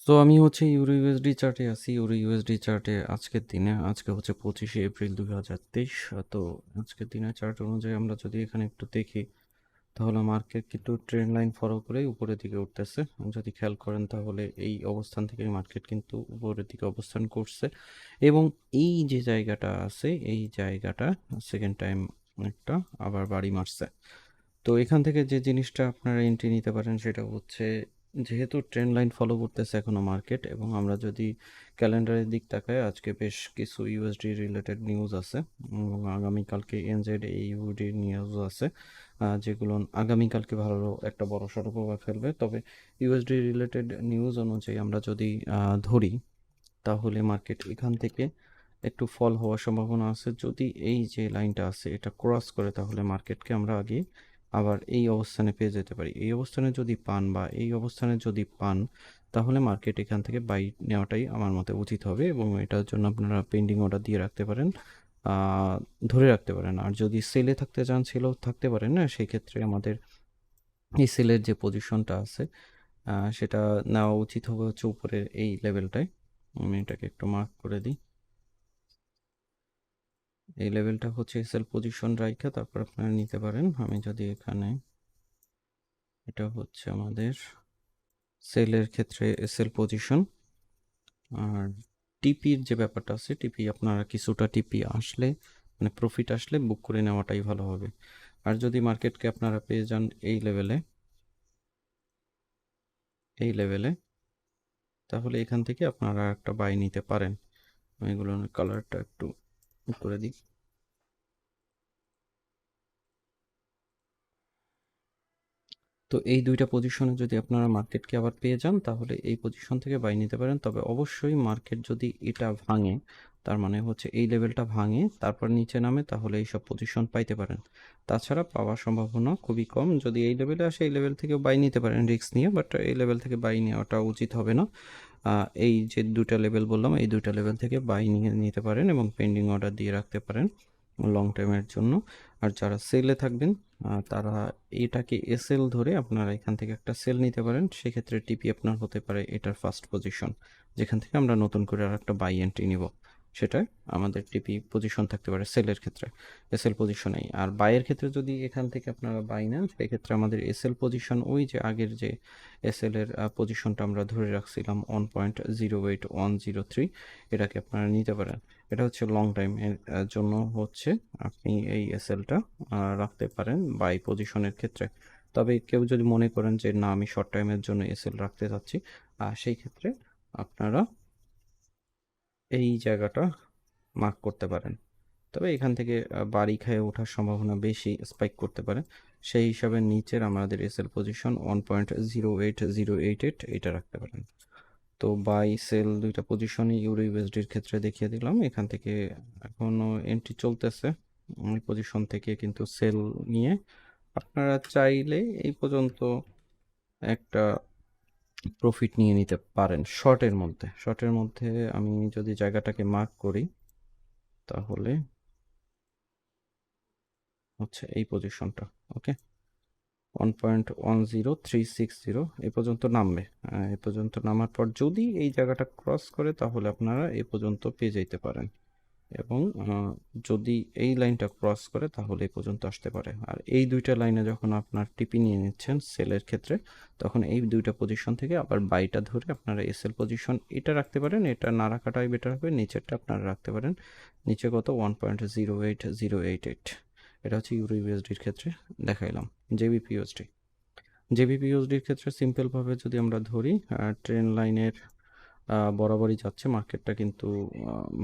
তো আমি হচ্ছে ইউরো ইউএসডি চার্টে আছি। ইউরো ইউএসডি চার্টে আজকের দিনে, আজকে হচ্ছে 25শে এপ্রিল 2023। তো আজকের দিনের চার্ট অনুযায়ী আমরা যদি এখানে একটু দেখি, তাহলে মার্কেট কিন্তু ট্রেন্ড লাইন ফলো করে উপরের দিকে উঠতেছে। যদি খেয়াল করেন তাহলে এই অবস্থান থেকে মার্কেট কিন্তু উপরের দিকে অবস্থান করছে, এবং এই যে জায়গাটা আছে এই জায়গাটা সেকেন্ড টাইম একটা আবার বাড়ি মারছে। তো এখান থেকে যে জিনিসটা আপনারা এন্ট্রি নিতে পারেন সেটা হচ্ছে, যেহেতু ট্রেন্ড লাইন ফলো করতেছে এখনো মার্কেট, এবং আমরা যদি ক্যালেন্ডারের দিক তাকাই, আজকে বেশ কিছু ইউএসডি রিলেটেড নিউজ আছে, এবং আগামীকালকে এনজেড এইউডি নিউজ আছে, যেগুলো আগামীকালকে ভালো একটা বড় সড়ো প্রভাব ফেলবে। তবে ইউএসডি রিলেটেড নিউজ অনুযায়ী আমরা যদি ধরি, তাহলে মার্কেট এখান থেকে একটু ফল হওয়ার সম্ভাবনা আছে। যদি এই যে লাইনটা আছে এটা ক্রস করে, তাহলে মার্কেটকে আমরা আগে আবার এই অবস্থানে পেয়ে যেতে পারি। এই অবস্থানে যদি পান, বা এই অবস্থানে যদি পান, তাহলে মার্কেট এখান থেকে বাই নেওয়াটাই আমার মতে উচিত হবে, এবং এটার জন্য আপনারা পেন্ডিং অর্ডার দিয়ে রাখতে পারেন, ধরে রাখতে পারেন। আর যদি সেলে থাকতে চান সেলেও থাকতে পারেন না, সেই ক্ষেত্রে আমাদের এই সেলের যে পজিশনটা আছে সেটা নেওয়া উচিত হবে হচ্ছে উপরের এই লেভেলটায়। আমি এটাকে একটু মার্ক করে দিই। এই লেভেলটা হচ্ছে এসএল পজিশন রাইখা তারপর আপনারা নিতে পারেন। আমি যদি এখানে, এটা হচ্ছে আমাদের সেলের ক্ষেত্রে এসএল পজিশন। আর টিপির যে ব্যাপারটা আছে, টিপি আপনারা কিছুটা টিপি আসলে, মানে প্রফিট আসলে বুক করে নেওয়াটাই ভালো হবে। আর যদি মার্কেটকে আপনারা পেয়ে যান এই লেভেলে, এই লেভেলে, তাহলে এখান থেকে আপনারা একটা বাই নিতে পারেন। আমি এগুলোর কালারটা একটু করে দিই। তো এই দুইটা পজিশনে যদি আপনারা মার্কেটকে আবার পেয়ে যান, তাহলে এই পজিশন থেকে বাই নিতে পারেন। তবে অবশ্যই মার্কেট যদি এটা ভাঙে, তার মানে হচ্ছে এই লেভেলটা ভাঙে তারপর নিচে নামে, তাহলে এইসব পজিশন পাইতে পারেন। তাছাড়া পাওয়ার সম্ভাবনা খুবই কম। যদি এই লেভেলে আসে, এই লেভেল থেকে বাই নিতে পারেন রিস্ক নিয়ে, বাট এই লেভেল থেকে বাই নেওয়াটা উচিত হবে না। এই যে দুটা লেভেল বললাম, এই দুটা লেভেল থেকে বাই নিয়ে নিতে পারেন এবং পেন্ডিং অর্ডার দিয়ে রাখতে পারেন লং টাইমের জন্য। আর যারা সেলে থাকবেন তারা এটাকে এসএল ধরে আপনারা এখান থেকে একটা সেল নিতে পারেন। সেক্ষেত্রে টিপি আপনার হতে পারে এটার ফার্স্ট পজিশন, যেখান থেকে আমরা নতুন করে আর একটা বাই এন্ট্রি নিব। সেটা আমাদের টিপি পজিশন থাকতে পারে সেলের ক্ষেত্রে, এসএল পজিশনেই। আর বাইয়ের ক্ষেত্রে যদি এখান থেকে আপনারা বাই নেন, সেক্ষেত্রে আমাদের এসএল পজিশন ওই যে আগের যে এসএল এর পজিশনটা আমরা ধরে রাখছিলাম 1.08103, এটাকে আপনারা নিতে পারেন। এটা হচ্ছে লং টাইম এর জন্য হচ্ছে আপনি এই এসএলটা রাখতে পারেন বাই পজিশনের ক্ষেত্রে। তবে কেউ যদি মনে করেন যে না, আমি শর্ট টাইমের জন্য এসএল রাখতে চাচ্ছি, সেই ক্ষেত্রে আপনারা এই জায়গাটা মার্ক করতে পারেন। তবে এখান থেকে বাড়ি খেয়ে ওঠার সম্ভাবনা বেশি, স্পাইক করতে পারে। সেই হিসাবে নিচের আমাদের এসএল পজিশন 1.08088 এটা রাখতে পারেন। তো বাই সেল দুইটা পজিশনই ইউরো ইউএসডির ক্ষেত্রে দেখিয়ে দিলাম। এখান থেকে এখনো এন্ট্রি চলতেছে, ওই পজিশন থেকে কিন্তু সেল নিয়ে আপনারা চাইলে এই পর্যন্ত একটা প্রফিট নিয়ে নিতে পারেন শর্টের মধ্যে। শর্টের মধ্যে আমি যদি জায়গাটাকে মার্ক করি, তাহলে হচ্ছে এই পজিশনটা, ওকে, 1.10360 এই পর্যন্ত নামবে। এই পর্যন্ত নামার পর যদি এই জায়গাটা ক্রস করে, তাহলে আপনারা এই পর্যন্ত পেয়ে যেতে পারেন, এবং যদি এই লাইনটা ক্রস করে তাহলে এই পর্যন্ত আসতে পারে। আর এই দুইটা লাইনে যখন আপনার টিপি নিয়ে নিচ্ছেন সেলের ক্ষেত্রে, তখন এই দুইটা পজিশন থেকে আবার বাইটা ধরে আপনারা এসএল পজিশন এটা রাখতে পারেন। এটা না রাখাটাই বেটার হবে, নিচেরটা আপনারা রাখতে পারেন। নিচে কত, 1.08088। এটা হচ্ছে ইউরো ইউএসডির ক্ষেত্রে দেখাইলাম। জেবিপিউএসডি, জেবিপিউএসডির ক্ষেত্রে সিম্পলভাবে যদি আমরা ধরি, ট্রেন লাইনের বরাবরই যাচ্ছে মার্কেটটা, কিন্তু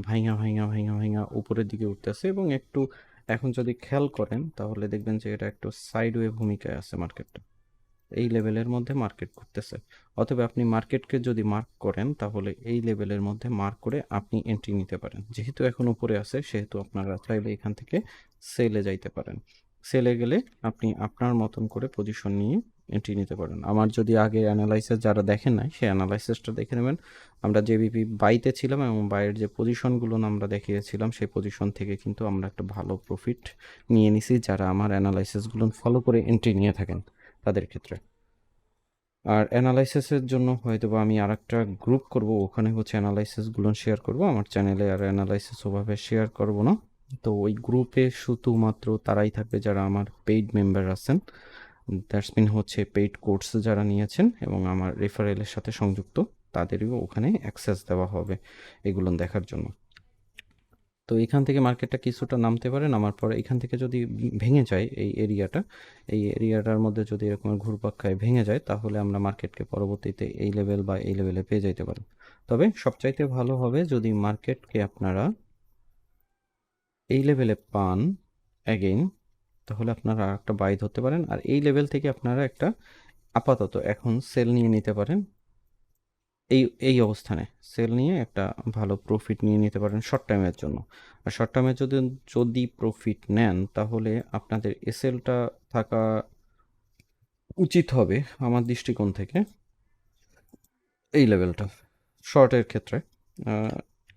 ভাইঙা ভাইঙা ভাইঙা ভাইঙা উপরের দিকে উঠতেছে, এবং একটু এখন যদি খেয়াল করেন তাহলে দেখবেন যে এটা একটু সাইডওয়ে ভূমিকায় আছে মার্কেটটা। এই লেভেলের মধ্যে মার্কেট ঘুরতেছে। অথবা আপনি মার্কেটকে যদি মার্ক করেন, তাহলে এই লেভেলের মধ্যে মার্ক করে আপনি এন্ট্রি নিতে পারেন। যেহেতু এখন উপরে আছে, সেহেতু আপনারা চাইলে এখান থেকে সেলে যাইতে পারেন। সেলে গেলে আপনি আপনার মতন করে পজিশন নিয়ে এন্ট্রি নিতে পারেন। আমার যদি আগে অ্যানালাইসিস যারা দেখেন নাই, সেই অ্যানালাইসিসটা দেখে নেবেন। আমরা জেবিপি বাইতে ছিলাম, এবং বাইয়ের যে পজিশনগুলো আমরা দেখিয়েছিলাম, সেই পজিশন থেকে কিন্তু আমরা একটা ভালো প্রফিট নিয়ে নিছি, যারা আমার অ্যানালাইসিসগুলো ফলো করে এন্ট্রি নিয়ে থাকেন তাদের ক্ষেত্রে। আর অ্যানালাইসিসের জন্য হয়তো বা আমি আরেকটা গ্রুপ করব, ওখানে হচ্ছে অ্যানালাইসিসগুলো শেয়ার করব। আমার চ্যানেলে আর অ্যানালাইসিস ওভাবে শেয়ার করব না। তো ওই গ্রুপে শুধুমাত্র তারাই থাকবে যারা আমার পেইড মেম্বার আছেন, দ্যাটস মিন হচ্ছে পেইড কোর্স যারা নিয়েছেন এবং আমার রেফারেলের সাথে সংযুক্ত, তাদেরও ওখানে অ্যাক্সেস দেওয়া হবে এগুলো দেখার জন্য। তো এখান থেকে মার্কেটটা কিছুটা নামতে পারে, নামার পরে এখান থেকে যদি ভেঙে যায় এই এরিয়াটার মধ্যে যদি এরকম ঘুরপাক খায় ভেঙে যায়, তাহলে আমরা মার্কেটকে পরবর্তীতে এই লেভেল বা এই লেভেলে পেয়ে যাইতে পারি। তবে সবচাইতে ভালো হবে যদি মার্কেটকে আপনারা এই লেভেলে পান অ্যাগেইন, তাহলে আপনারা একটা বাই ধরতে পারেন। আর এই লেভেল থেকে আপনারা একটা আপাতত এখন সেল নিয়ে নিতে পারেন। এই অবস্থানে সেল নিয়ে একটা ভালো প্রফিট নিয়ে নিতে পারেন শর্ট টাইমের জন্য। আর শর্ট টাইমে যদি প্রফিট নেন, তাহলে আপনাদের এসএলটা থাকা উচিত হবে আমার দৃষ্টিকোণ থেকে এই লেভেলটা শর্টের ক্ষেত্রে।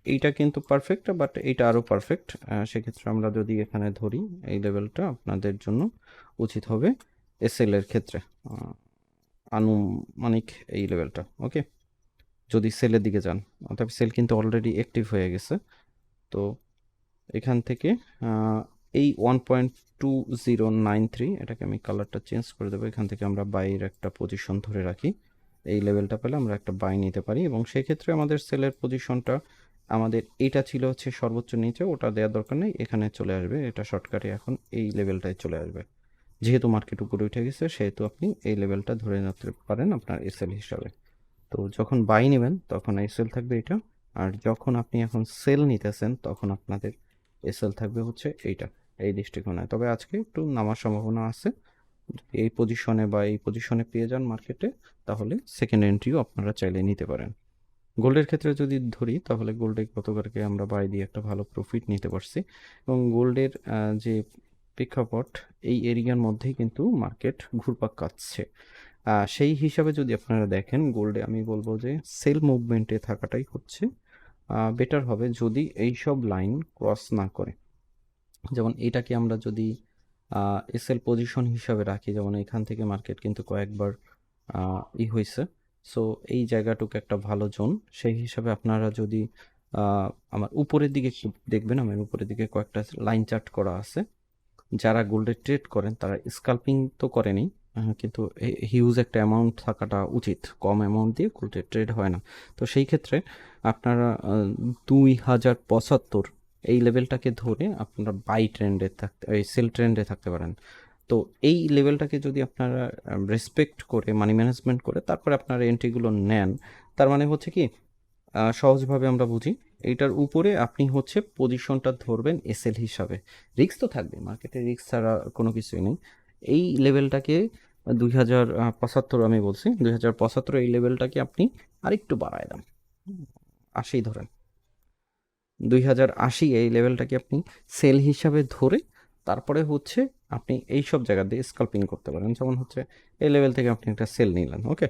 এইটা কিন্তু পারফেক্ট, বাট এইটা আরও পারফেক্ট। সেক্ষেত্রে আমরা যদি এখানে ধরি এই লেভেলটা আপনাদের জন্য উচিত হবে এসএল এর ক্ষেত্রে, আনুমানিক এই লেভেলটা। ওকে, যদি সেলের দিকে যান, অর্থাৎ সেল কিন্তু অলরেডি অ্যাক্টিভ হয়ে গেছে। তো এখান থেকে এই 1.2093, এটাকে আমি কালারটা চেঞ্জ করে দেবো, এখান থেকে আমরা বাইয়ের একটা পজিশন ধরে রাখি। এই লেভেলটা পেলে আমরা একটা বাই নিতে পারি এবং সেক্ষেত্রে আমাদের সেলের পজিশনটা আমাদের এইটা ছিল হচ্ছে সর্বোচ্চ নিচে, ওটা দেওয়ার দরকার নেই, এখানে চলে আসবে, এটা শর্টকাটে এখন এই লেভেলটায় চলে আসবে। যেহেতু মার্কেট উপরে উঠে গেছে সেহেতু আপনি এই লেভেলটা ধরে নিতে পারেন আপনার এসএল হিসাবে। তো যখন বাই নেবেন তখন এসএল থাকবে এটা, আর যখন আপনি এখন সেল নিতেছেন তখন আপনাদের এসএল থাকবে হচ্ছে এইটা, এই দৃষ্টিকোণে। তবে আজকে একটু নামার সম্ভাবনা আছে, এই পজিশনে বা এই পজিশনে পেয়ে যান মার্কেটে, তাহলে সেকেন্ড এন্ট্রিও আপনারা চাইলে নিতে পারেন। গোল্ডের ক্ষেত্রে যদি ধরি, তাহলে গোল্ডে গতকালকে আমরা বাই দিয়ে একটা ভালো প্রফিট নিতে পারছি এবং গোল্ডের যে প্রেক্ষাপট, এই এরিয়ার মধ্যেই কিন্তু মার্কেট ঘুরপাক খাচ্ছে। সেই হিসাবে যদি আপনারা দেখেন গোল্ডে, আমি বলবো যে সেল মুভমেন্টে থাকাটাই হচ্ছে বেটার হবে যদি এই সব লাইন ক্রস না করে। যেমন এটাকে আমরা যদি এসএল পজিশন হিসাবে রাখি, যেমন এখান থেকে মার্কেট কিন্তু কয়েকবার হয়েছে, সো এই জায়গাটুকু একটা ভালো জোন। সেই হিসাবে আপনারা যদি আমার উপরের দিকে দেখবেন, আমার উপরের দিকে কয়েকটা লাইন চার্ট করা আছে। যারা গোল্ডে ট্রেড করেন তারা স্কাল্পিং তো করেনি, কিন্তু হিউজ একটা অ্যামাউন্ট থাকাটা উচিত, কম অ্যামাউন্ট দিয়ে গোল্ডে ট্রেড হয় না। তো সেই ক্ষেত্রে আপনারা 2075 এই লেভেলটাকে ধরে আপনারা বাই ট্রেন্ডে থাকতে, এই সেল ট্রেন্ডে থাকতে পারেন। তো এই লেভেলটাকে যদি আপনারা রেসপেক্ট করে মানি ম্যানেজমেন্ট করে তারপরে আপনারা এন্ট্রিগুলো নেন, তার মানে হচ্ছে কি, সহজভাবে আমরা বুঝি, এইটার উপরে আপনি হচ্ছে পজিশনটা ধরবেন এসএল হিসাবে। রিস্ক তো থাকবে, মার্কেটে রিস্ক ছাড়া কোনো কিছুই নেই। এই লেভেলটাকে 2075 আমি বলছি, 2075 এই লেভেলটাকে আপনি আরেকটু বাড়ায় দেন, 80 ধরেন, 2080 এই লেভেলটাকে আপনি সেল হিসাবে ধরে তারপরে হচ্ছে আপনি এই সব জায়গা দিয়ে স্কাল্পিং করতে পারেন। যেমন হচ্ছে এই লেভেল থেকে আপনি একটা সেল নিলেন, ওকে,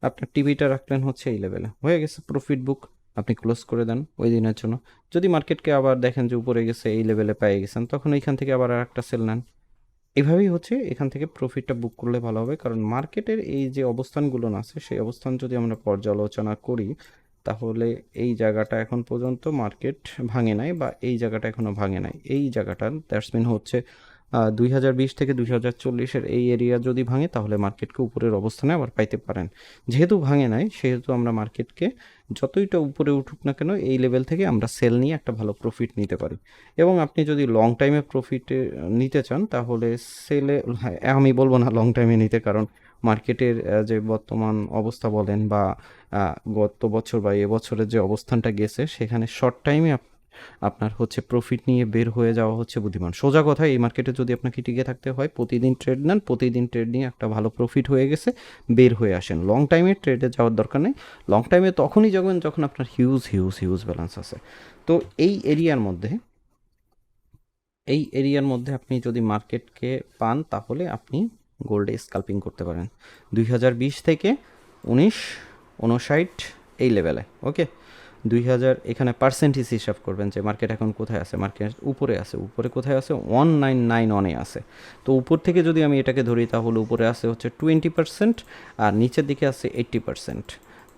আপনার টিভিটা রাখলেন হচ্ছে এই লেভেলে, হয়ে গেছে প্রফিট বুক, আপনি ক্লোজ করে দেন ওই দিনের জন্য। যদি মার্কেটকে আবার দেখেন যে উপরে গেছে, এই লেভেলে পেয়ে গেছেন, তখন এইখান থেকে আবার আর একটা সেল নেন। এভাবেই হচ্ছে এখান থেকে প্রফিটটা বুক করলে ভালো হবে, কারণ মার্কেটের এই যে অবস্থানগুলো আছে সেই অবস্থান যদি আমরা পর্যালোচনা করি, তাহলে এই জায়গাটা এখন পর্যন্ত মার্কেট ভাঙে নাই, বা এই জায়গাটা এখনও ভাঙে নাই। এই জায়গাটা দ্যাটস মিন হচ্ছে 2020 থেকে 2040-এর এই এরিয়া যদি ভাঙে, তাহলে মার্কেটকে উপরের অবস্থানে আবার পাইতে পারেন। যেহেতু ভাঙে নাই সেহেতু আমরা মার্কেটকে যতইটা উপরে উঠুক না কেন এই লেভেল থেকে আমরা সেল নিয়ে একটা ভালো প্রফিট নিতে পারি। এবং আপনি যদি লং টাইমে প্রফিটে নিতে চান, তাহলে সেলে, হ্যাঁ, আমি বলবো না লং টাইমে নিতে, কারণ মার্কেটের যে বর্তমান অবস্থা বলেন বা গত বছর বা এবছরের যে অবস্থানটা গেছে, সেখানে শর্ট টাইমে আপনার হচ্ছে প্রফিট নিয়ে বের হয়ে যাওয়া হচ্ছে বুদ্ধিমান। সোজা কথা, এই মার্কেটে যদি আপনাকে টিকে থাকতে হয়, প্রতিদিন ট্রেড নেন, প্রতিদিন ট্রেড নিয়ে একটা ভালো প্রফিট হয়ে গেছে বের হয়ে আসেন। লং টাইমে ট্রেডে যাওয়ার দরকার নেই, লং টাইমে তখনই যাবেন যখন আপনার হিউজ হিউজ হিউজ ব্যালেন্স আছে। তো এই এরিয়ার মধ্যে আপনি যদি মার্কেটকে পান, তাহলে আপনি গোল্ডে স্কাল্পিং করতে পারেন 2020 থেকে 1959 এই লেভেলে, ওকে। 2000 এখানে পার্সেন্টেজ হিসাব করবেন যে মার্কেট এখন কোথায় আছে, মার্কেট উপরে আছে, উপরে কোথায় আছে 1991-এ আছে। তো উপর থেকে যদি আমি এটাকে ধরি তাহলে উপরে আছে হচ্ছে 20% আর নিচের দিকে আছে 80%।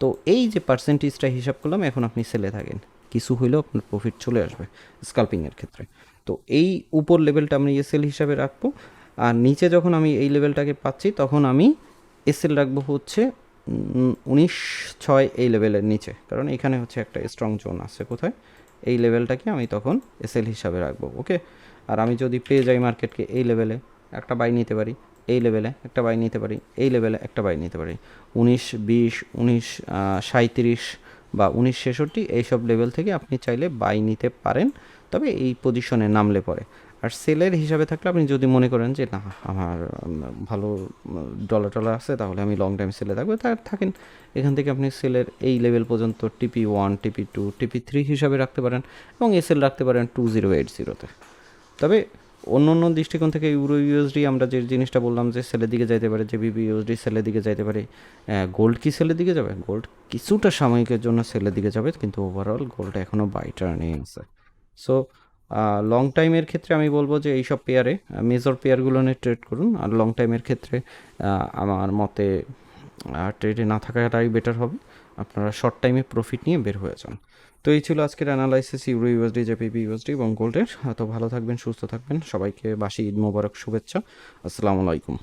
তো এই যে পার্সেন্টেজটা হিসাব করলাম, এখন আপনি সেলে থাকেন, কিছু হইলেও আপনার প্রফিট চলে আসবে স্কাল্পিংয়ের ক্ষেত্রে। তো এই উপর লেভেলটা আমি এসএল হিসাবে রাখবো, আর নিচে যখন আমি এই লেভেলটাকে পাচ্ছি তখন আমি এসএল রাখবো হচ্ছে 19.6 এই লেভেলের নিচে, কারণ এখানে হচ্ছে একটা স্ট্রং জোন আছে কোথায়, এই লেভেলটাকে আমি তখন এসএল হিসাবে রাখবো। ওকে, আর আমি যদি পেয়ে যাই মার্কেটকে এই লেভেলে, একটা বাই নিতে পারি, এই লেভেলে একটা বাই নিতে পারি, এই লেভেলে একটা বাই নিতে পারি, 19.20, 19.37 বা 19.66 এইসব লেভেল থেকে আপনি চাইলে বাই নিতে পারেন, তবে এই পজিশনে নামলে পরে। আর সেলের হিসাবে থাকলে আপনি যদি মনে করেন যে না আমার ভালো ডলার টলার আছে, তাহলে আমি লং টাইম সেলে থাকবো, তা থাকেন। এখান থেকে আপনি সেলের এই লেভেল পর্যন্ত TP1, TP2, TP3 হিসাবে রাখতে পারেন, এবং এসএল রাখতে পারেন 2080-তে। তবে অন্য অন্য দৃষ্টিকোণ থেকে ইউরো ইউএসডি আমরা যে জিনিসটা বললাম যে সেলের দিকে যাইতে পারে, GBPUSD সেলের দিকে যাইতে পারে, গোল্ড কি সেলের দিকে যাবে? গোল্ড কিছুটা সাময়িকের জন্য সেলের দিকে যাবে, কিন্তু ওভারঅল গোল্ড এখনও বাই টার্নেই আছে। সো লং টাইমের ক্ষেত্রে আমি বলবো যে এইসব পেয়ারে, মেজর পেয়ারগুলো নিয়ে ট্রেড করুন, আর লং টাইমের ক্ষেত্রে আমার মতে ট্রেডে না থাকাটাই বেটার হবে, আপনারা শর্ট টাইমে প্রফিট নিয়ে বের হয়ে যান। তো এই ছিল আজকের অ্যানালাইসিস ইউরো ইউএসডি, GBPUSD এবং গোল্ডের। তো ভালো থাকবেন, সুস্থ থাকবেন, সবাইকে বাসি ঈদ মোবারক শুভেচ্ছা। আসসালামু আলাইকুম।